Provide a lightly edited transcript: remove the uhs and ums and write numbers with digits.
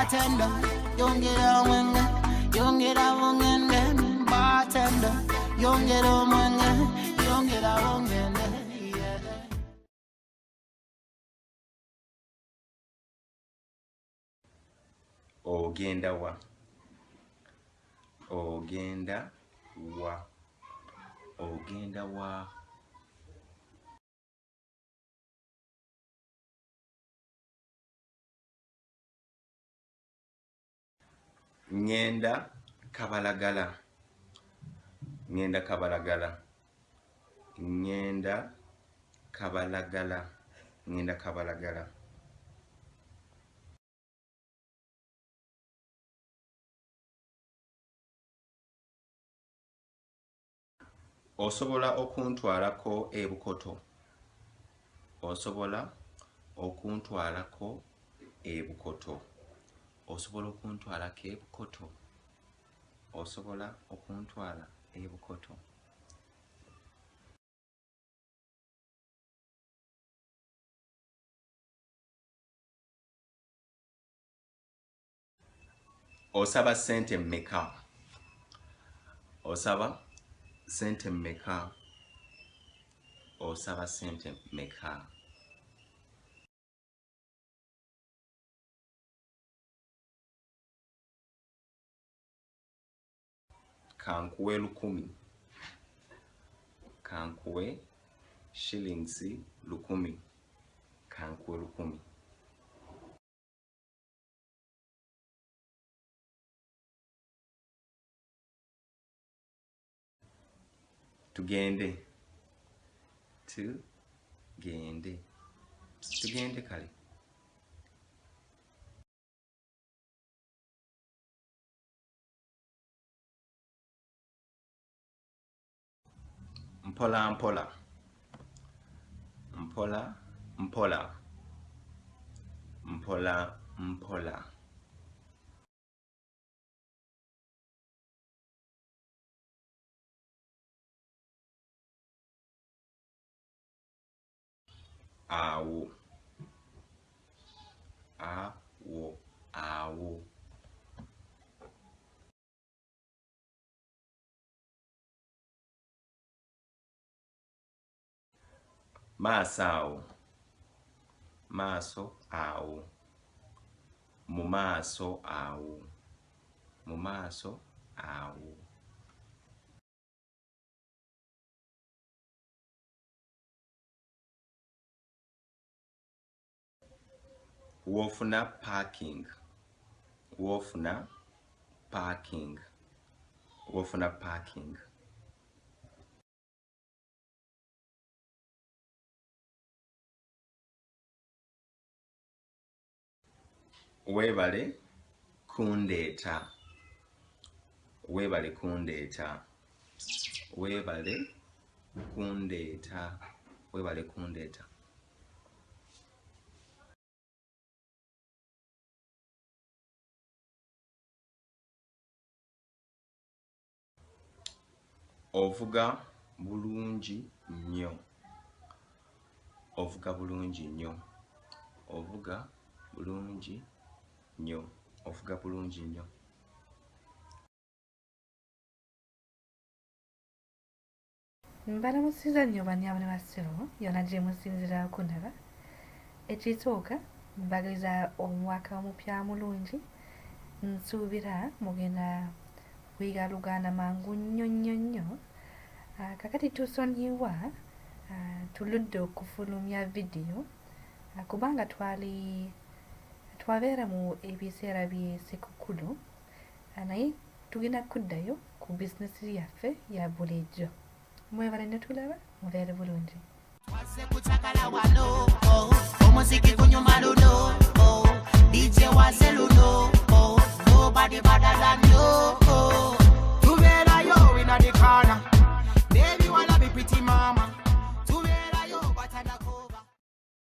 bartender, yongera mwenge, yongera wongende, bartender, yongera mwenge, yongera wongende, yeah. Ogenda wa, ogenda wa, ogenda wa. Ngenda kabalagala, ngenda kabalagala, ngenda kabalagala, ngenda kabalagala. Osobola okuntwalako ebukoto, osobola okuntwalako ebukoto, osobola okuntwalako ebukoto, osobola okuntwala ebukoto. Osaba sente mmeka, osaba sente mmeka, osaba sente mmeka. Kankuwe 1000, kankuwe shillings 1000, kankuwe 1000. Tugende, tugende, tugende kale. Mpola mpola, mpola mpola, mpola mpola. Awo, awo, awo. Maaso awo, maaso awo, mu maaso awo, mu maaso awo. Wofuna parking, wofuna parking, wofuna parking. Webale kundeeta, webale kundeeta, webale kundeeta, webale kundeeta. Ovuga bulungi nnyo, ovuga bulungi nnyo, ovuga bulungi nnyo, ovuga bulungi nnyo. Mbalamusiza nnyo bannyamu ne bassebo yonna gye musinzira okunaba. Ekisooka mbagaliza omwaka omupya mulungi, nsuubira mugenda kuyiga Luganda mangu nnyo nnyo nnyo. Kakati tusonyiwa tuludde okufulumya vidiyo kubanga twabeera mu ebiseera by'Ssekukkulu, naye tugenda kuddayo ku bizinesi yaffe ya bulijjo. Mwebale ne tulaba, mubeere bulungi. Wase kuchakala wano, omuziki kunyuma luno, DJ wase luno.